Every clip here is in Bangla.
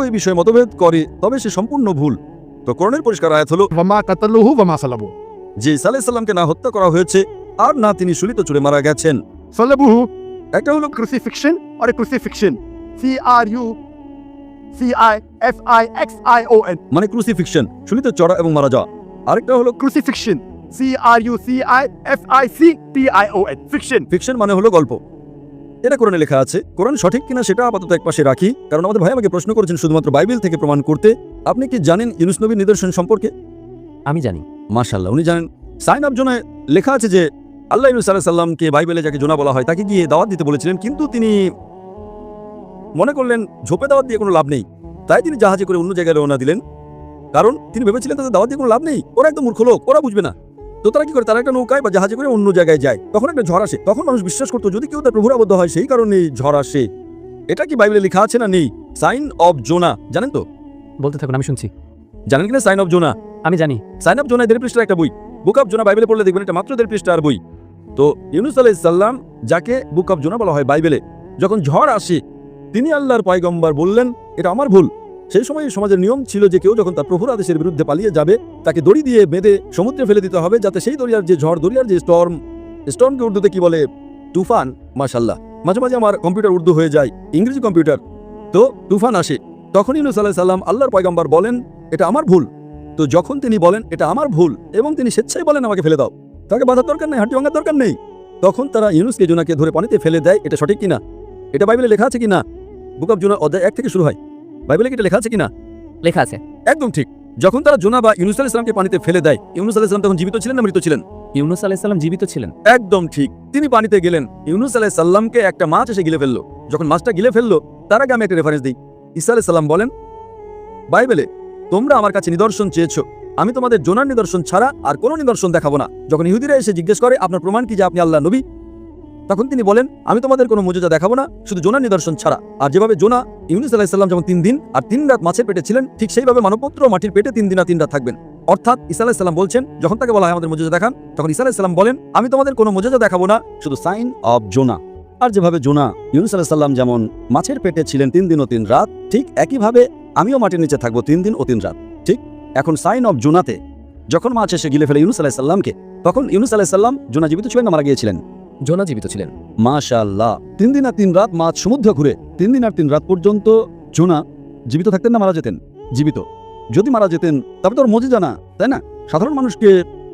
এই বিষয়ে মতভেদ করে তবে সে সম্পূর্ণ ভুল। তো কোরআনের পরিষ্কার আয়াত হলো ওয়ামা কাতালুহু ওয়ামা সালাবু। যে ঈসা আলাইহিস সালামকে না হত্যা করা হয়েছে আর না তিনি শুলিত চুড়ে মারা গেছেন। সালাবুহু একটা হলো crucifixion or a crucifixion. CRUCIFIXION. মানে ক্রুসিফিকশন, শুলিত চড়া এবং মারা যাওয়া। আরেকটা হলো Crucifixion. CRUCIFICTION. Fiction. ফিকশন, মানে হলো গল্প। এটা কোরআনে লেখা আছে। কোরআন সঠিক কিনা সেটা আপাতত একপাশে রাখি, কারণ আমাদের ভাই আমাকে প্রশ্ন করেছেন শুধুমাত্র বাইবেল থেকে প্রমাণ করতে। আপনি কি জানেন ইউনুস নবীর নিদর্শন সম্পর্কে? আমি জানি। মাশাআল্লাহ, উনি জানেন। সাইন অফ জোনায় লেখা আছে যে আল্লাহ ইউনুস আলাইহিস সালামকে বাইবেলে যাকে জোনা বলা হয় তাকে গিয়ে দাওয়াত দিতে বলেছিলেন, কিন্তু তিনি মনে করলেন ঝোপে দাওয়াত দিয়ে কোনো লাভ নেই, তাই তিনি জাহাজে করে অন্য জায়গায় রওনা দিলেন। কারণ তিনি ভেবেছিলেন তাদের দাওয়াত দিয়ে কোনো লাভ নেই, ওরা একদম মূর্খ লোক, ওরা বুঝবে না। তো তারা কি করে, তারা একটা নৌকায় বা জাহাজে করে অন্য জায়গায় যায়। তখন একটা ঝড় আসে। তখন মানুষ বিশ্বাস করতো যদি কেউ তার প্রভুর আবদ্ধ হয় সেই কারণে ঝড় আসে। এটা কি বাইবেলে লেখা আছে না নেই? সাইন অফ জোনা জানেন তো? বলতে থাকুন, আমি শুনছি। জানেন কিনা সাইন অফ জোনা? আমি জানি। সাইন অফ জোনা 1.5 পৃষ্ঠার একটা বই। বুক অফ জোনা বাইবেলে পড়লে দেখবেন এটা মাত্র 1.5 পৃষ্ঠার বই। তো ইউনুস আলাইহিস সালাম যাকে বুক অফ জোনা বলা হয় বাইবেলে, যখন ঝড় আসে তিনি আল্লাহর পয়গম্বর বললেন এটা আমার ভুল। সেই সময় সমাজের নিয়ম ছিল যে কেউ যখন তার প্রভুর আদেশের বিরুদ্ধে পালিয়ে যাবে তাকে দড়ি দিয়ে বেঁধে সমুদ্রে ফেলে দিতে হবে, যাতে সেই দরিয়ার যে ঝড়, দরিয়ার যে স্টর্মকে উর্দুতে কি বলে? তুফান। মাশাআল্লাহ, মাঝে মাঝে আমার কম্পিউটার উর্দু হয়ে যায়, ইংরেজি কম্পিউটার। তো তুফান আসে, তখন ইউনুস আলাইহিস সালাম আল্লাহর পয়গম্বর বলেন এটা আমার ভুল। তো যখন তিনি বলেন এটা আমার ভুল এবং তিনি স্বেচ্ছায় বলেন আমাকে ফেলে দাও, তাকে বাধার দরকার নেই, হাঁটি ভাঙার দরকার নেই, তখন তারা ইউনুসকে জোনাকে ধরে পানিতে ফেলে দেয়। এটা সঠিক কিনা? এটা বাইবেলে লেখা আছে কিনা? বুক অফ জোনা অধ্যায় 1 থেকে শুরু হয়। বাইবেলে কি এটা লেখা আছে কিনা? লেখা আছে। একদম ঠিক। যখন তারা জোনা বা ইউনুস আলাইহিস সালামকে পানিতে ফেলে দেয়, ইউনুস আলাইহিস সালাম তখন জীবিত ছিলেন না মৃত ছিলেন? ইউনুস আলাইহিস সালাম জীবিত ছিলেন। একদম ঠিক। তিনি পানিতে গেলেন, ইউনুস আলাইহিস সালামকে একটা মাছ এসে গিলে ফেললো। যখন মাছটা গিলে ফেললো তার আগে আমি একটা রেফারেন্স দিই। ঈসা আলাইহিস সালাম বলেন বাইবেলে, তোমরা আমার কাছে নিদর্শন চেয়েছো, আমি তোমাদের জোনার নিদর্শন ছাড়া আর কোনো নিদর্শন দেখাবো না। যখন ইহুদিরা এসে জিজ্ঞেস করে আপনার প্রমাণ কি যে আপনি আল্লাহ নবী, তখন তিনি বলেন আমি তোমাদের কোনো মুজিজা দেখাবো না শুধু জোনার নিদর্শন ছাড়া। আর যেভাবে জোনা ইউনুস আলাইহিস সালাম যেমন 3 দিন আর 3 রাত মাছের পেটে ছিলেন, ঠিক সেইভাবে মানবপুত্র মাটির পেটে 3 দিন আর 3 রাত থাকবেন। অর্থাৎ ঈসা আলাইহিস সালাম বলছেন, যখন তাকে বলা হয় আমাদের মুজিজা দেখান, তখন ঈসা আলাইহিস সালাম বলেন আমি তোমাদের কোনো মুজিজা দেখাবো না, শুধু সাইন অফ জোনা। আর যেভাবে জোনা ইউনুস আলাইহিস সালাম যেমন মাছের পেটে ছিলেন 3 দিন ও 3 রাত, ঠিক একইভাবে আমিও মাটির নিচে থাকবো 3 দিন ও 3 রাত। ঠিক এখন সাইন অফ জোনাতে যখন মাছ এসে গিলে ফেলে ইউনুস আলাইহিস সালামকে, তখন ইউনুস আলাইহিস সালাম জোনা জীবিত ছিলেন না মারা গিয়েছিলেন? জোনা জীবিত ছিলেন। মাশাআল্লাহ, 3 দিন আর 3 রাত মাছ সমুদ্র ঘুরে 3 দিন আর 3 রাত পর্যন্ত জোনা জীবিত থাকতেন না মারা যেতেন? জীবিত। যদি মারা যেতেন তবে তো মুজিজা না, তাই না? সাধারণ মানুষকে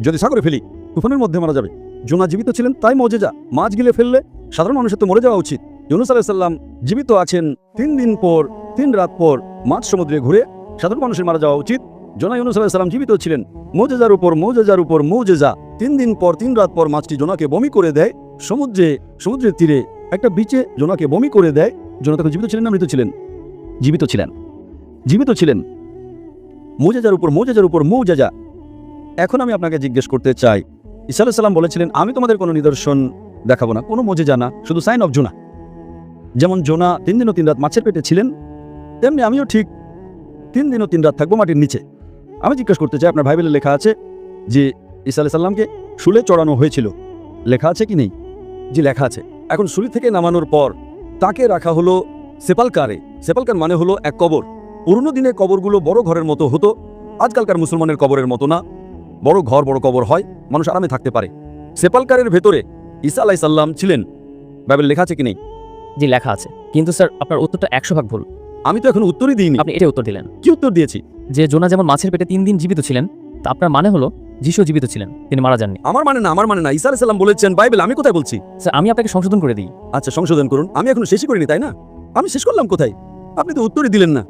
যদি সাগরে ফেলি তুফানের মধ্যে মারা যাবে। জোনা জীবিত ছিলেন তাই মুজিজা। মাছ গিলে ফেললে সাধারণ মানুষের তো মরে যাওয়া উচিত। ইউনুস আলাইহিস সালাম জীবিত আছেন 3 দিন পর 3 রাত পর মাছ সমুদ্রে ঘুরে, সাধারণ মানুষের মারা যাওয়া উচিত। জোনা ইউনুস আলাইহিস সালাম জীবিত ছিলেন, মুজিজার উপর মুজিজা। 3 দিন পর 3 রাত পর মাছটি জোনাকে বমি করে দেয় সমুদ্রের তীরে একটা বিচে জোনাকে বমি করে দেয়। জোনা তখন জীবিত ছিলেন না মৃত ছিলেন? জীবিত ছিলেন। মুজিজার উপর মুজিজা। এখন আমি আপনাকে জিজ্ঞেস করতে চাই, ঈসা আলাইহিস সালাম বলেছিলেন আমি তোমাদের কোনো নিদর্শন দেখাবো না, কোনো মুজিজা না, শুধু সাইন অফ জোনা। যেমন জোনা 3 দিন ও 3 রাত মাছের পেটে ছিলেন, তেমনি আমিও ঠিক 3 দিন ও 3 রাত থাকবো মাটির নিচে। আমি জিজ্ঞেস করতে চাই, আপনার বাইবেলে লেখা আছে যে ঈসা আলাইহিস সালামকে শুলে চড়ানো হয়েছিল, লেখা আছে কি নেই? জি লেখা আছে। এখন শুলি থেকে নামানোর পর তাকে রাখা হলো সেপালকারে। সেপালকার মানে হলো এক কবর। পুরনো দিনে কবরগুলো বড় ঘরের মতো হতো, আজকালকার মুসলমানের কবরের মতো না। বড় ঘর বড় কবর হয়, মানুষ আরামে থাকতে পারে। সেপালকারের ভেতরে ঈসা আলাইহিস সালাম ছিলেন, বাইবেলে লেখা আছে কি নেই? জি লেখা আছে, কিন্তু স্যার আপনার উত্তরটা 100% ভুল। আমি তো এখন উত্তরই দিইনি। আপনি এটা উত্তর দিলেন। কি উত্তর দিয়েছি? যে জোনা যেমন মাছের পেটে 3 দিন জীবিত ছিলেন, তা আপনার মানে হলো যিশু জীবিত ছিলেন, তিনি মারা যাননি। আমার মানে না, ঈসা আলাইহিস সালাম বলেছেন বাইবেল, আমি কোথায় বলছি? স্যার আমি আপনাকে সংশোধন করে দিই। আচ্ছা সংশোধন করুন, আমি এখনো শেষই করিনি, তাই না? আমি শেষ করলাম কোথায়? আপনি তো উত্তরই দিলেন না।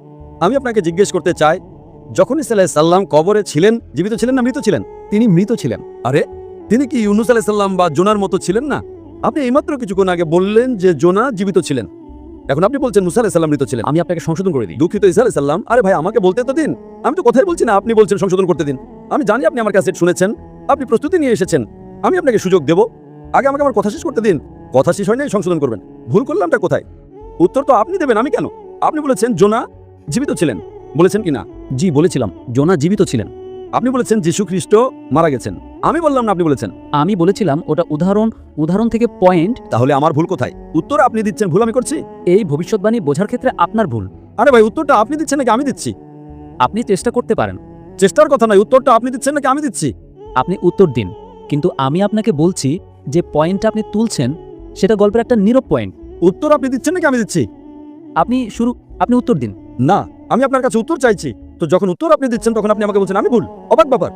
আমি আপনাকে জিজ্ঞেস করতে চাই, যখন ঈসা আলাইহিস সালাম কবরে ছিলেন জীবিত ছিলেন না মৃত ছিলেন? তিনি মৃত ছিলেন। আরে তিনি কি ইউনুস আলাইহিস সালাম বা জোনার মতো ছিলেন না? আপনি এইমাত্র কিছুক্ষণ আগে বললেন যে জোনা জীবিত ছিলেন, এখন আপনি বলছেন মুসা আলাইহিস সালাম মৃত ছিলেন। আমি আপনাকে সংশোধন করে দিই। দুঃখিত ঈসা আলাইহিস সালাম। আরে ভাই আমাকে বলতে তো দিন, আমি তো কথাই বলছি না, আপনি বলছেন সংশোধন করতে দিন। আমি জানি আপনি আমার ক্যাসেট শুনেছেন, আপনি প্রস্তুতি নিয়ে এসেছেন, আমি আপনাকে সুযোগ দেব। আগে আমাকে আমার কথা শেষ করতে দিন। কথা শেষ হয় নাই সংশোধন করবেন। ভুল করলামটা কোথায়? উত্তর তো আপনি দেবেন, আমি কেন? আপনি বলেছেন জোনা জীবিত ছিলেন, বলেছেন কি না? জি বলেছিলাম, জোনা জীবিত ছিলেন। আপনি বলেছেন যীশু খ্রিস্ট মারা গেছেন। আমি বললাম না, আপনি বলেছেন। আমি বলেছিলাম ওটা উদাহরণ থেকে পয়েন্ট। তাহলে আমার ভুল কোথায়? উত্তর আপনি দিচ্ছেন, ভুল আমি করছি? এই ভবিষ্যৎবাণী বোঝার ক্ষেত্রে আপনার ভুল। আরে ভাই উত্তরটা আপনি দিচ্ছেন নাকি আমি দিচ্ছি? আপনি চেষ্টা করতে পারেন, চেষ্টার কথা নয়, উত্তরটা আপনি দিচ্ছেন নাকি আমি দিচ্ছি? আপনি উত্তর দিন, কিন্তু আমি আপনাকে বলছি যে পয়েন্টটা আপনি তুলছেন সেটা গল্পের একটা নীরব পয়েন্ট। উত্তর আপনি দিচ্ছেন নাকি আমি দিচ্ছি? আপনি উত্তর দিন। না, আমি আপনার কাছে উত্তর চাইছি। তো যখন উত্তর আপনি দিচ্ছেন তখন আপনি আমাকে বলছেন আমি ভুল। অবাক ব্যাপার।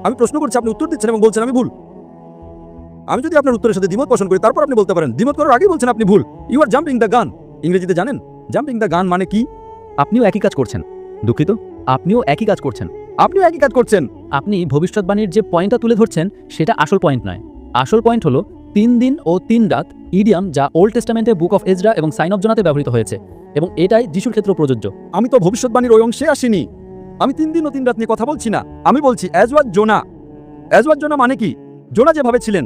আমি প্রশ্ন করছি, আপনি উত্তর দিচ্ছেন এবং বলছেন আমি ভুল। আমি যদি আপনার উত্তরের সাথে দ্বিমত পোষণ করি তারপর আপনি বলতে পারেন, দ্বিমত করার আগেই বলছেন আপনি ভুল। You R jumping the gun. ইংরেজিতে জানেন জাম্পিং দ্য গান মানে কি? আপনিও একই কাজ করছেন। দুঃখিত, আপনিও একই কাজ করছেন। আপনিও একই কাজ করছেন। আপনি ভবিষ্যৎবাণীর যে পয়েন্টটা তুলে ধরছেন সেটা আসল পয়েন্ট নয়। আসল পয়েন্ট হলো 3 দিন ও 3 রাত ইডিয়াম, যা ওল্ড টেস্টামেন্টে বুক অফ এজরা এবং সাইন অফ জোনাতে ব্যবহৃত হয়েছে, এবং এটাই যিশুর ক্ষেত্রে প্রযোজ্য। আমি তো ভবিষ্যৎবাণীর ওই অংশে আসিনি। আমি 3 দিন ও 3 রাত নিয়ে কথা বলছি না। আমি বলছি অ্যাজ ওয়াজ জোনা। অ্যাজ ওয়াজ জোনা মানে কি? জোনা যেভাবে ছিলেন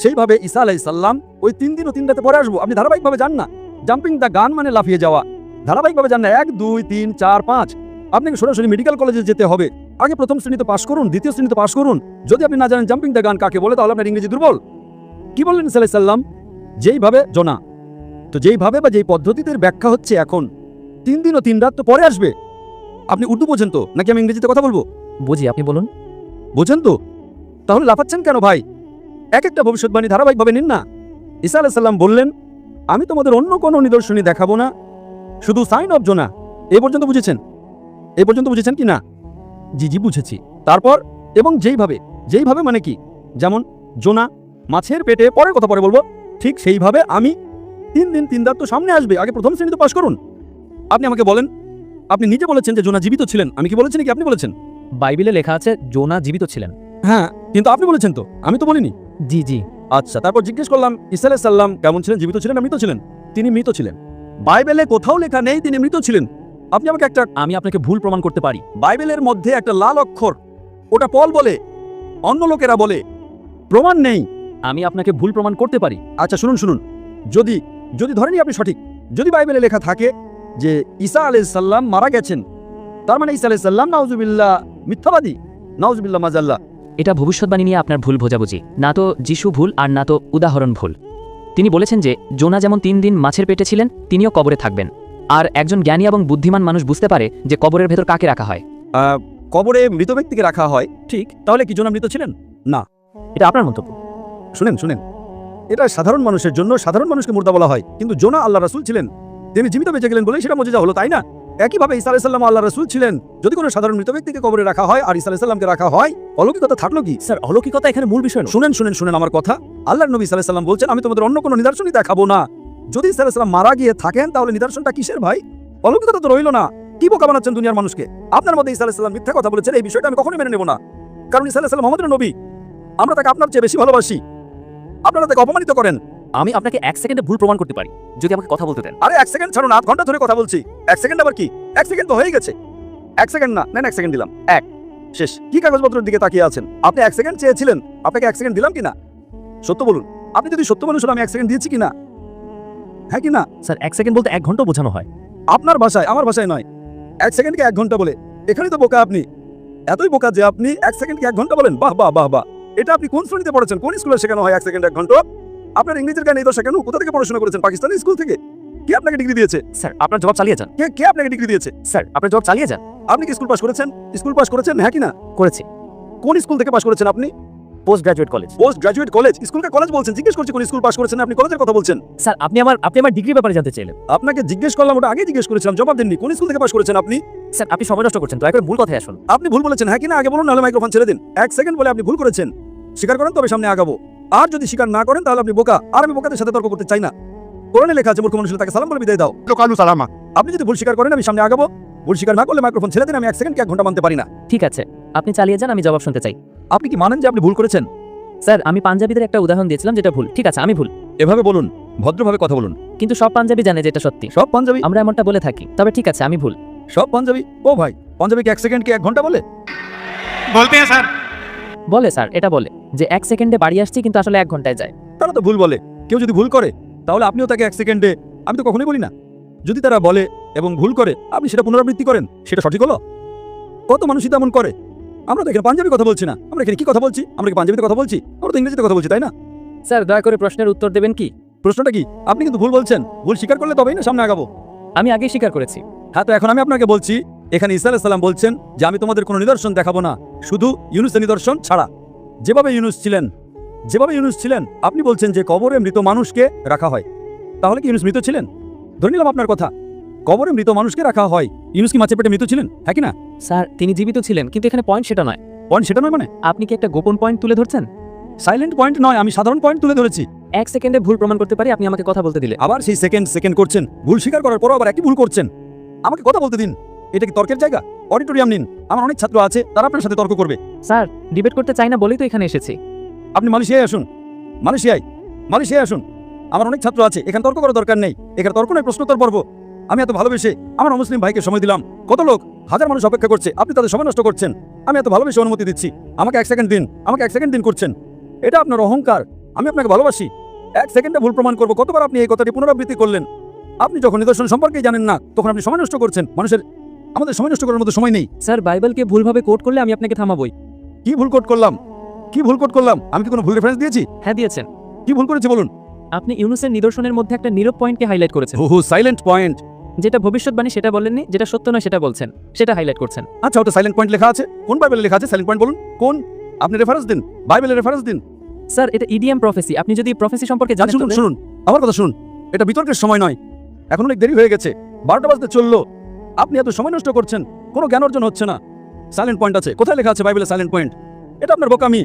সেইভাবে ঈসা আলাইহিস সালাম ওই 3 দিন ও 3 রাতে পরে আসবো। আপনি ধারাবাহিকভাবে যান না। জাম্পিং দ্য গান মানে লাফিয়ে যাওয়া। ধারাবাহিকভাবে যান না, 1 2 3 4 5। আপনাকে সরাসরি মেডিকেল কলেজে যেতে হবে। আগে প্রথম শ্রেণীতে পাশ করুন, দ্বিতীয় শ্রেণীতে পাশ করুন। যদি আপনি না জানেন জাম্পিং দ্য গান কাকে বলে তাহলে আপনার ইংরেজি দুর্বল। কি বললেন ঈসা আলাইহিস সালাম? যেইভাবে জোনা, তো যেইভাবে বা যেই পদ্ধতিতে ব্যাখ্যা হচ্ছে এখন 3 দিন ও 3 রাত তো পরে আসবে। আপনি উর্দু বোঝেন তো নাকি আমি ইংরেজিতে কথা বলবো? বুঝি, আপনি বলুন। বোঝেন তো? তাহলে লাফাচ্ছেন কেন ভাই? এক একটা ভবিষ্যৎবাণী ধারাবাহিকভাবে নিন না। ঈসা আলাইহিস সালাম বললেন আমি তোমাদের অন্য কোনো নিদর্শনী দেখাবো না, শুধু সাইন অফ জোনা। এ পর্যন্ত বুঝেছেন? এ পর্যন্ত বুঝেছেন কি না? জি জি বুঝেছি। তারপর এবং যেইভাবে মানে কি? যেমন জোনা মাছের পেটে, পরের কথা পরে বলবো, ঠিক সেইভাবে আমি 3 দিন 3 রাত তো সামনে আসবে। আগে প্রথম শ্রেণীতে পাশ করুন। আপনি আমাকে বলেন, আপনি নিজে বলেছেন যে জোনা জীবিত ছিলেন। আমি কি বলেছি নাকি আপনি বলেছেন? বাইবেলে লেখা আছে জোনা জীবিত ছিলেন। হ্যাঁ, কিন্তু আপনি বলেছেন তো, আমি তো বলিনি। জি জি। আচ্ছা, তারপর জিজ্ঞেস করলাম ঈসা আলাইহিস সালাম কেমন ছিলেন, জীবিত ছিলেন না মৃত ছিলেন? তিনি মৃত ছিলেন। বাইবেলে কোথাও লেখা নেই তিনি মৃত ছিলেন। আপনি আমাকে একটা, আমি আপনাকে ভুল প্রমাণ করতে পারি। বাইবেলের মধ্যে একটা লাল অক্ষর, ওটা পল বলে, অন্য লোকেরা বলে, প্রমাণ নেই। আমি আপনাকে ভুল প্রমাণ করতে পারি। আচ্ছা শুনুন, যদি যদি ধরেনি আপনি সঠিক, যদি বাইবেলে লেখা থাকে যে ঈসা আলাইহিস সালাম মারা গেছেন, তার মানে ঈসা আলাইহিস সালাম নাউজুবিল্লাহ মিথ্যাবাদী, নাউজুবিল্লাহ মাজাল্লাহ। এটা ভবিষ্যৎবাণী নিয়ে আপনার ভুল বোঝাবুঝি। না তো যিশু ভুল আর না তো উদাহরণ ভুল। তিনি বলেছেন যে জোনা যেমন 3 দিন মাছের পেটে ছিলেন, তিনিও কবরে থাকবেন। আর একজন জ্ঞানী এবং বুদ্ধিমান মানুষ বুঝতে পারে যে কবরের ভেতর কাকে রাখা হয়। কবরে মৃত ব্যক্তিকে রাখা হয়, ঠিক। তাহলে কি জোনা মৃত ছিলেন? না। এটা আপনার মন্তব্য। শুনেন, এটা সাধারণ মানুষের জন্য, সাধারণ মানুষকে মুর্দা বলা হয়, কিন্তু জোনা আল্লাহ রাসূল ছিলেন। তিনি জীবিত বেঁচে গেলেন বলেই সেটা মুজিজা হলো, তাই না? একইভাবে ঈসা আলাইহিস সালাম আল্লাহ রাসূল ছিলেন। যদি কোনো সাধারণ মৃত ব্যক্তিকে কবরে রাখা হয় আর ঈসা আলাইহিস সালামকে রাখা হয়, অলৌকিকতা থাকলো কি? স্যার, অলৌকিকতা এখানে মূল বিষয় নয়। শুনেন আমার কথা। আল্লাহর নবী সাল্লাল্লাহু আলাইহি সাল্লাম বলছেন আমি তোমাদের অন্য কোনো নিদর্শনই দেখাবো না। যদি ঈসা আলাইহিস সালাম মারা গিয়ে থাকেন তাহলে নিদর্শনটা কিসের ভাই? অলৌকিকতা তো রইল না। কি বোকা বানাচ্ছেন দুনিয়ার মানুষকে? আপনার মধ্যে ঈসা আলাইহিস সালাম মিথ্যা কথা বলেছেন, এই বিষয়টা আমি কখনোই মেনে নেব না। কারণ ঈসা আলাইহিস সালাম আমাদের নবী, আমরা তাকে আপনার চেয়ে বেশি ভালোবাসি। আপনারা তাকে অপমানিত করেন। আমি আপনাকে 1 সেকেন্ডে ভুল প্রমাণ করতে পারি যদি আমাকে কথা বলতে দেন। আরে 1 সেকেন্ড ছাড়ুন, আধ ঘন্টা ধরে কথা বলছি। 1 সেকেন্ড আবার কি? 1 সেকেন্ড তো হয়ে গেছে। 1 সেকেন্ড না, নেন 1 সেকেন্ড দিলাম। 1 শেষ। কি কাগজপত্রের দিকে তাকিয়ে আছেন? আপনি 1 সেকেন্ড চেয়েছিলেন, আপনাকে 1 সেকেন্ড দিলাম কিনা? সত্য বলুন, আপনি যদি সত্য মানুষ হন আমি 1 সেকেন্ড দিয়েছি কিনা? হ্যাঁ কি না? স্যার, 1 সেকেন্ড বলতে 1 ঘন্টা বোঝানো হয়। আপনার ভাষায়, আমার ভাষায় নয়। 1 সেকেন্ডকে 1 ঘন্টা বলে, এখানেই তো বোকা আপনি। এতই বোকা যে আপনি 1 সেকেন্ডকে 1 ঘন্টা বলেন। বাহ বাহ বাহ বাহ। এটা আপনি কোন শ্রেণীতে পড়েছেন? কোন স্কুলে শেখানো হয় 1 সেকেন্ড 1 ঘন্টা? আপনার ইংরেজির জ্ঞান এই তো শেখানো। কোথা থেকে পড়াশোনা করেছেন? পাকিস্তানি স্কুল থেকে? কে আপনাকে ডিগ্রি দিয়েছে? স্যার, আপনার জবাব চালিয়ে যান। কে আপনাকে ডিগ্রি দিয়েছে? স্যার, আপনার জবাব চালিয়ে যান। আপনি কি স্কুল পাস করেছেন? স্কুল পাস করেছেন, হ্যাঁ কি না? করেছি। কোন স্কুল থেকে পাস করেছেন আপনি? Post graduate college. Post graduate college? স্কুলকে কলেজ বলছেন? জিজ্ঞেস করছি কোন স্কুল পাস করেছেন, আপনি কলেজের কথা বলছেন। স্যার, আপনি আমার ডিগ্রির ব্যাপারে জানতে চাইলেন। আপনাকে জিজ্ঞেস করলাম, ওটা আগে জিজ্ঞেস করেছিলাম, জবাব দেননি। কোন স্কুল থেকে পাস করেছেন আপনি? স্যার, আপনি সময় নষ্ট করছেন, দয়া করে মূল কথায় আসুন। আপনি ভুল বলেছেন, হ্যাঁ কি না? আগে বলুন, নাহলে মাইক্রোফোন ছেড়ে দিন। 1 সেকেন্ড বলে আপনি ভুল করেছেন। স্বীকার করেন তবে সামনে আগাবো। আর যদি স্বীকার না করেন তাহলে আপনি বোকা। আর আমি বোকাদের সাথে তর্ক করতে চাই না। কোরআনে লেখা আছে মূর্খ মানুষ তাকে সালাম বলে বিদায় দাও। কালু সালামা। আপনি যদি ভুল স্বীকার করেন আমি সামনে আগাবো। ভুল স্বীকার না করলে মাইক্রোফোন ছেড়ে দিন। আমি 1 সেকেন্ডকে 1 ঘন্টা মানতে পারি না। ঠিক আছে, আপনি চালিয়ে যান, আমি জবাব শুনতে চাই। আপনি কি মানেন যে আপনি ভুল করেছেন? স্যার, আমি পাঞ্জাবিদের একটা উদাহরণ দিয়েছিলাম যেটা ভুল। ঠিক আছে, আমি ভুল। এভাবে বলুন, ভদ্রভাবে কথা বলুন। কিন্তু সব পাঞ্জাবি জানে যে এটা সত্যি। সব পাঞ্জাবি? আমরা এমনটা বলে থাকি। তবে ঠিক আছে, আমি ভুল। সব পাঞ্জাবি? ও ভাই, পাঞ্জাবি কি 1 সেকেন্ডকে 1 ঘন্টা বলে? বলতে হ্যাঁ স্যার। বলে স্যার, এটা বলে যে 1 সেকেন্ডে বাড়ি আসছি কিন্তু আসলে 1 ঘন্টায় যায়। তারা তো ভুল বলে। কেউ যদি ভুল করে তাহলে আপনিও তাকে 1 সেকেন্ডে, আমি তো কখনোই বলি না। যদি তারা বলে এবং ভুল করে আপনি সেটা পুনরাবৃত্তি করেন, সেটা সঠিক হলো? কত মানুষই তেমন করে। আমরা তো এখানে পাঞ্জাবি কথা বলছি না। আমরা এখানে কি কথা বলছি? আমরা কি পাঞ্জাবিতে কথা বলছি? আমরা তো ইংরেজিতে কথা বলছি, তাই না? স্যার, দয়া করে প্রশ্নের উত্তর দেবেন কি? প্রশ্নটা কি? আপনি কিন্তু ভুল বলছেন। ভুল স্বীকার করলে তবেই না সামনে আগাবো। আমি আগেই স্বীকার করেছি। হ্যাঁ, তো এখন আমি আপনাকে বলছি, এখানে ঈসা আলাইহিস সালাম বলছেন যে আমি তোমাদের কোনো নিদর্শন দেখাবো না, শুধু ইউনুসের নিদর্শন ছাড়া। যেভাবে ইউনুস ছিলেন, আপনি বলছেন যে কবরে মৃত মানুষকে রাখা হয়, তাহলে কি ইউনুস মৃত ছিলেন? ধরে নিলাম আপনার কথা, কবরে মৃত মানুষকে রাখা হয়, ইউনুস কি মাছের পেটে মৃত ছিলেন? হ্যাঁ কি না? স্যার তিনি জীবিত ছিলেন, কিন্তু এখানে পয়েন্ট সেটা নয়। পয়েন্ট সেটা নয় মানে? আপনি কি একটা গোপন পয়েন্ট তুলে ধরছেন? সাইলেন্ট পয়েন্ট নয়, আমি সাধারণ পয়েন্ট তুলে ধরেছি। 1 সেকেন্ডে ভুল প্রমাণ করতে পারি আপনি আমাকে কথা বলতে দিলে। আবার সেই সেকেন্ড করছেন, ভুল স্বীকার করার পরও আবার একই ভুল করছেন। আমাকে কথা বলতে দিন। এটা কি তর্কের জায়গা? অডিটোরিয়াম নিন, আমার অনেক ছাত্র আছে, তারা আপনার সাথে তর্ক করবে। স্যার ডিবেট করতে চাই না বলেই তো এখানে এসেছি। আপনি মালয়েশিয়ায় আসুন, মালয়েশিয়ায় আসুন, আমার অনেক ছাত্র আছে, এখানে তর্ক করার দরকার নেই। এখানে তর্ক নয়, প্রশ্নোত্তর পর্ব। আমি এত ভালোবেসে আমার মুসলিম ভাইকে সময় দিলাম, কত লোক, হাজার মানুষ অপেক্ষা করছে, আপনি তাদের সময় নষ্ট করছেন। আমি এত ভালোবেসে অনুমতি দিচ্ছি, আমাকে 1 সেকেন্ড দিন, আমাকে 1 সেকেন্ড দিন করছেন। এটা আপনার অহংকার। আমি আপনাকে ভালোবাসি, 1 সেকেন্ডে ভুল প্রমাণ করবো। কতবার আপনি এই কথাটি পুনরাবৃত্তি করলেন? আপনি যখন নিদর্শন সম্পর্কেই জানেন না, তখন আপনি সময় নষ্ট করছেন। আমাদের সময় নষ্ট করার মতো সময় নেই। স্যার বাইবেলকে ভুলভাবে কোট করলে আমি আপনাকে থামাবই। কি ভুল কোট করলাম? আমি কি কোনো ভুল রেফারেন্স দিয়েছি? হ্যাঁ দিয়েছেন। কি ভুল করেছি বলুন? আপনি ইউনুসের নিদর্শনের মধ্যে একটা নীরব পয়েন্টকে হাইলাইট করেছেন। ওহো, সাইলেন্ট পয়েন্ট। যেটা ভবিষ্যৎবাণী সেটা বলেননি, যেটা সত্য নয় সেটা বলছেন, সেটা হাইলাইট করছেন। আচ্ছা, ওটা সাইলেন্ট পয়েন্ট লেখা আছে? কোন বাইবেলে লেখা আছে সাইলেন্ট পয়েন্ট বলুন? কোন? আপনি রেফারেন্স দিন, বাইবেলের রেফারেন্স দিন। স্যার এটা ইডিএম প্রফেসি, আপনি যদি প্রফেসি সম্পর্কে জানেন শুনুন শুনুন, আমার কথা শুনুন। এটা বিতর্কের সময় নয়, এখন অনেক দেরি হয়ে গেছে, 12টা বাজতে চললো। আপনি এত সময় নষ্ট করছেন, কোনো জ্ঞান অর্জন হচ্ছে না। সাইলেন্ট পয়েন্ট আছে, কোথায় লেখা আছে বাইবেলে সাইলেন্ট পয়েন্ট? এটা আপনার বোকামি।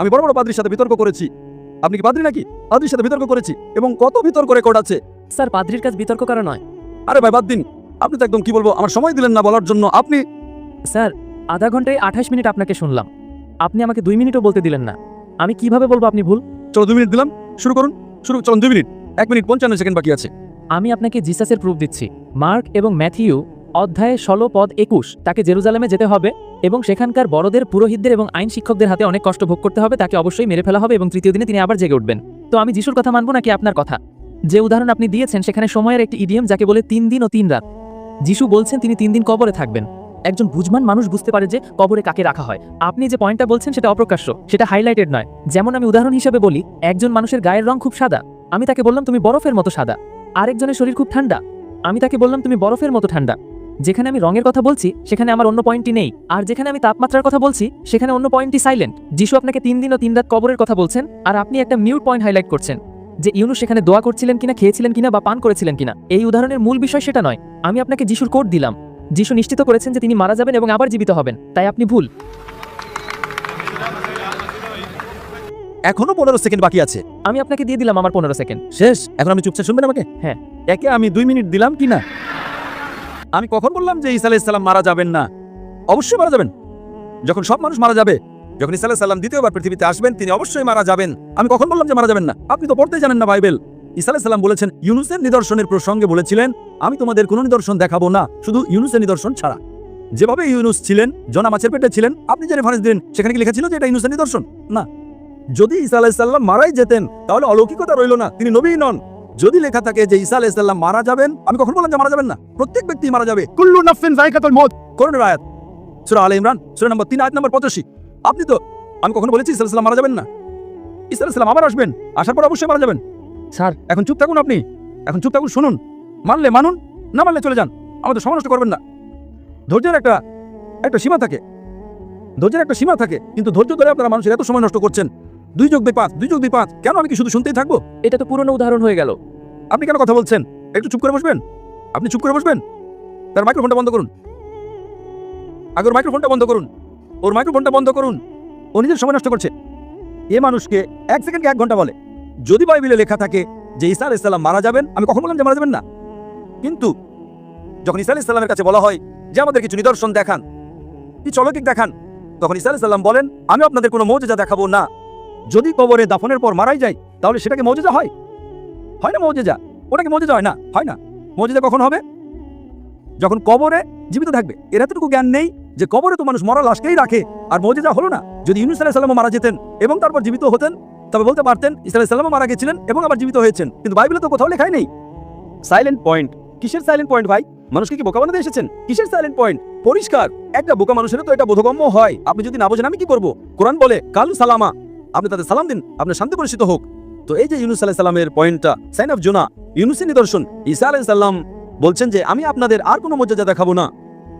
আমি বড় বড় পাদ্রীর সাথে বিতর্ক করেছি। আপনি কি পাদ্রী নাকি? পাদ্রীর সাথে বিতর্ক করেছি, এবং কত বিতর্ক রেকর্ড আছে। স্যার পাদ্রির কাজ বিতর্ক করা নয়। আরে ভাই বাদ দিন, আপনি তো একদম কি বলবো, আমার সময় দিলেন না বলার জন্য। আপনি স্যার আধা ঘন্টায় 28 মিনিট আপনাকে শুনলাম, আপনি আমাকে 2 মিনিটও বলতে দিলেন না। আমি কিভাবে বলবো আপনি ভুল? চলো 2 মিনিট দিলাম, শুরু করুন। চলুন 2 মিনিট, 1 মিনিট 55 সেকেন্ড বাকি আছে। আমি আপনাকে জিসাসের প্রুফ দিচ্ছি। মার্ক এবং ম্যাথিউ অধ্যায়ে 16 পদ 21 তাকে জেরুজালেমে যেতে হবে এবং সেখানকার বড়দের, পুরোহিতদের এবং আইন শিক্ষকদের হাতে অনেক কষ্ট ভোগ করতে হবে। তাকে অবশ্যই মেরে ফেলা হবে এবং তৃতীয় দিনে তিনি আবার জেগে উঠবেন। তো আমি যিশুর কথা মানবো নাকি আপনার কথা? যে উদাহরণ আপনি দিয়েছেন সেখানে সময়ের একটি ইডিয়াম যাকে বলে 3 দিন ও 3 রাত। যিশু বলছেন তিনি 3 দিন কবরে থাকবেন। একজন বুঝমান মানুষ বুঝতে পারে যে কবরে কাকে রাখা হয়। আপনি যে পয়েন্টটা বলছেন সেটা অপ্রকাশ্য, সেটা হাইলাইটেড নয়। যেমন আমি উদাহরণ হিসেবে বলি, একজন মানুষের গায়ের রং খুব সাদা, আমি তাকে বললাম তুমি বরফের মতো সাদা। আরেকজনের শরীর খুব ঠান্ডা, আমি তাকে বললাম তুমি বরফের মতো ঠান্ডা। যেখানে আমি রঙের কথা বলছি সেখানে আমার অন্য পয়েন্টটি নেই, আর যেখানে আমি তাপমাত্রার কথা বলছি সেখানে অন্য পয়েন্টটি সাইলেন্ট। যিশু আপনাকে 3 দিন ও 3 রাত কবরের কথা বলছেন, আর আপনি একটা মিউট পয়েন্ট হাইলাইট করছেন যে ইউনুস সেখানে দোয়া করছিলেন কিনা, খেয়েছিলেন কিনা বা পান করেছিলেন কিনা। এই উদাহরণের মূল বিষয় সেটা নয়। আমি আপনাকে যিশুর কোড দিলাম। যিশু নিশ্চিত করেছেন যে তিনি মারা যাবেন এবং আবার জীবিত হবেন, তাই আপনি ভুল। এখনো 15 সেকেন্ড বাকি আছে। আমি আপনাকে দিয়ে দিলাম আমার 15 সেকেন্ড। শেষ? এখন আমি চুপচাপ শুনবেন আমাকে? হ্যাঁ। একে আমি 2 মিনিট দিলাম কি না? আমি কখন বললাম যে ঈসা আলাইহিস সালাম মারা যাবেন না? অবশ্যই মারা যাবেন। যখন সব মানুষ মারা যাবে, যখন ঈসা আলাইহিস সালাম দ্বিতীয়বার পৃথিবীতে আসবেন, তিনি অবশ্যই মারা যাবেন। আমি কখন বললাম যে মারা যাবেন না? আপনি তো পড়তেই জানেন না বাইবেল। ঈসা আলাইহিস সালাম বলেছেন, ইউনুসের নিদর্শনের প্রসঙ্গে বলেছিলেন, আমি তোমাদের কোনো নিদর্শন দেখাবো না, শুধু ইউনুসের নিদর্শন ছাড়া। যেভাবে ইউনুস ছিলেন, জনা মাছের পেটে ছিলেন, আপনি যে রেফারেন্স দিলেন সেখানে কি লেখা ছিল যে এটা ইউনুসের নিদর্শন? না। যদি ঈসা আলাইহিস সালাম মারাই যেতেন তাহলে অলৌকিকতা রইল না, তিনি নবীই নন। যদি লেখা থাকে যে ঈসা আলাইহিস সালাম মারা যাবেন, আমি কখন বললাম যে মারা যাবেন না? প্রত্যেক ব্যক্তি মারা যাবে। কুল্লু নাফসিন যায়কাতুল মউত, কোরআনের আয়াত, সূরা আলে ইমরান সূরা নম্বর 3 আয়াত নম্বর 85। আপনি তো, আমি কখন বলেছি ঈসা আলাইহিস সালাম মারা যাবেন না? ঈসা আলাইহিস সালাম আবার আসবেন, আসার পর অবশ্যই মারা যাবেন। স্যার এখন চুপ থাকুন, আপনি এখন চুপ থাকুন, শুনুন। মানলে মানুন, না মানলে চলে যান, আমাদের সময় নষ্ট করবেন না। ধৈর্যের একটা সীমা থাকে, কিন্তু ধৈর্য ধরে আপনারা মানুষের এত সময় নষ্ট করছেন। 2 যোগ 2 5, 2 যোগ 2 5। কেন আমি কি শুধু শুনতেই থাকবো? এটা তো পুরনো উদাহরণ হয়ে গেল। আপনি কেন কথা বলছেন? একটু চুপ করে বসবেন। আপনি চুপ করে বসবেন। তার মাইক্রোফোনটা বন্ধ করুন। আগে ওর মাইক্রোফোনটা বন্ধ করুন। ও নিজের সময় নষ্ট করছে। এ মানুষকে 1 সেকেন্ডকে 1 ঘন্টা বলে। যদি বাইবেলে লেখা থাকে যে ঈসা আলাইহিস সালাম মারা যাবেন, আমি কখন বললাম যে মারা যাবেন না? কিন্তু যখন ঈসা আলাইহিস সালামের কাছে বলা হয় যে আমাদের কিছু নিদর্শন দেখান, কিছু অলৌকিক দেখান, তখন ঈসা আলাইহিস সালাম বলেন, আমি আপনাদের কোনো মুজিজা দেখাবো না। যদি কবরে দাফনের পর মারাই যায় তাহলে সেটাকে মুজিজা হয়? হয় না মুজিজা? ওটাকে মুজিজা হয় না? হয় না। মুজিজা কখন হবে? যখন কবরে জীবিত থাকবে। এর এতটুকু জ্ঞান নেই যে কবরে তো মানুষ মরা লাশকেই রাখে, আর মুজিজা হলো না। যদি ইউনুস আলাইহিস সালাম মারা যেতেন এবং তারপর জীবিত হতেন, তবে বলতে পারতেন ঈসা আলাইহিস সালাম মারা গেছিলেন এবং আবার জীবিত হয়েছেন। কিন্তু বাইবেলে তো কোথাও লেখাই নেই। Silent point. কিসের সাইলেন্ট পয়েন্ট ভাই? মানুষকে কি বোকা বানাতে এসেছেন? কিসের সাইলেন্ট পয়েন্ট? পরিষ্কার, একটা বোকা মানুষের তো এটা বোধগম্য হয়। আপনি যদি না বোঝেন আমি কি করব? কোরআন বলে কালু সালামা, আপনি তাদের সালাম দিন, আপনার শান্তি পরিচিত হোক। তো এই যে ইউনুস আলাইহিস সালামের পয়েন্টটা, সাইন অফ জোনা, ইউনুসের নিদর্শন, ঈসা আলাইহিস সালাম বলছেন যে আমি আপনাদের আর কোনো মর্যাদা দেখাবো না,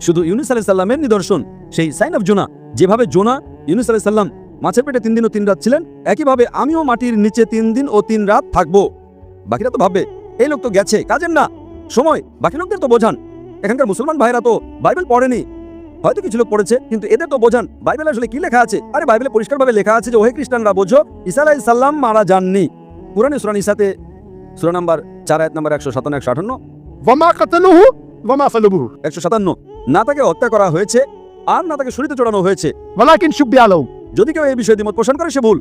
শুধু ইউনুস আলাইহিস সালামের নিদর্শন, সেই সাইন অফ জোনা। যেভাবে জোনা ইউনুস আলাইহিস সালাম মাছের পেটে 3 দিন ও 3 রাত ছিলেন, একইভাবে আমিও মাটির নিচে 3 দিন ও 3 রাত থাকবো। বাকিরা তো ভাববে এই লোক তো গেছে, কাজের না সময়, বাকি লোকদের তো বোঝান। এখানকার মুসলমান ভাইরা তো বাইবেল পড়েনি, হয়তো কিছু লোক পড়েছে, কিন্তু এদের তো বোঝান বাইবেলে আসলে কি লেখা আছে। আরে বাইবেলে পরিষ্কারভাবে লেখা আছে যে ওহে খ্রিস্টানরা বোঝো, ঈসা আলাইহিস সালাম মারা যাননি। কুরআনে সূরা নিসাতে সূরা নাম্বার 4 আয়াত নাম্বার 157 158 وما قتلوه وما صلبوه 157, না তাকে হত্যা করা হয়েছে আর না তাকে ছুরিতে চড়ানো হয়েছে, ولكن شبه لهم। যদি কেউ এই বিষয়ে দ্বিমত পোষণ করে সে ভুল।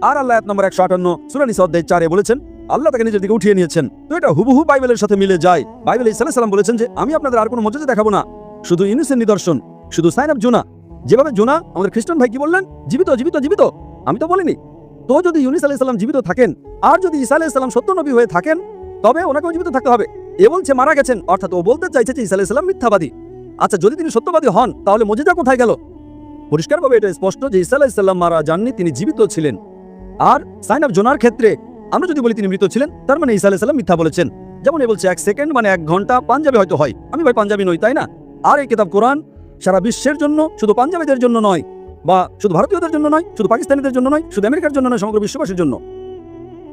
আর আল্লাহ আয়াত নম্বর 158 সূরা নিসা অধ্যায় 4 বলেছেন আল্লাহ তাকে নিজের দিকে উঠিয়ে নিয়েছেন। তো এটা হুবহু বাইবেলের সাথে মিলে যায়। বাইবেলে ঈসা আলাইহিস সালাম বলেছেন যে আমি আপনাদের আর কোনো মর্যাদা দেখাবো না, শুধু ইউনুসের নিদর্শন, শুধু সাইন অফ জোনা। যেভাবে জোনা, আমাদের খ্রিস্টান ভাই কি বললেন? জীবিত জীবিত জীবিত। আমি তো বলিনি। তো যদি ইউনুস আলাইহিস সালাম জীবিত থাকেন আর যদি ঈসা আলাইহিস সালাম সত্য নবী হয়ে থাকেন, তবে ওনাকেও জীবিত থাকতে হবে। এ বলছে মারা গেছেন, অর্থাৎ ও বলতে চাইছে যে ঈসা আলাইহিস সালাম মিথ্যাবাদী। আচ্ছা, যদি তিনি সত্যবাদী হন তাহলে মুজিজা কোথায় গেল? পরিষ্কারভাবে এটা স্পষ্ট যে ঈসা আলাইহিস সালাম মারা যাননি, তিনি জীবিত ছিলেন। আর সাইন অফ জোনার ক্ষেত্রে আমরা যদি বলি তিনি মৃত ছিলেন, তার মানে ঈসা আলাইহিস সালাম মিথ্যা বলেছেন। যেমন এ বলছে 1 সেকেন্ড মানে 1 ঘন্টা, পাঞ্জাবি হয়তো হয়, আমি ভাই পাঞ্জাবি নই, তাই না? আর এই কিতাব কোরআন সারা বিশ্বের জন্য, শুধু পাঞ্জাবিদের জন্য নয়, বা শুধু ভারতীয়দের জন্য নয়, শুধু পাকিস্তানিদের জন্য নয়, শুধু আমেরিকার জন্য নয়, সমগ্র বিশ্ববাসীর জন্য।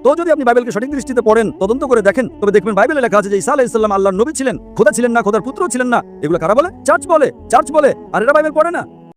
তো যদি আপনি বাইবেলকে সঠিক দৃষ্টিতে পড়েন, তদন্ত করে দেখেন, তবে দেখবেন বাইবেলে লেখা আছে যে ঈসা আলাইহিস সালাম আল্লাহর নবী ছিলেন, খোদা ছিলেন না, খোদার পুত্র ছিলেন না। এগুলো কারা বলে? চার্চ বলে, চার্চ বলে। আর এরা বাইবেল পড়ে না।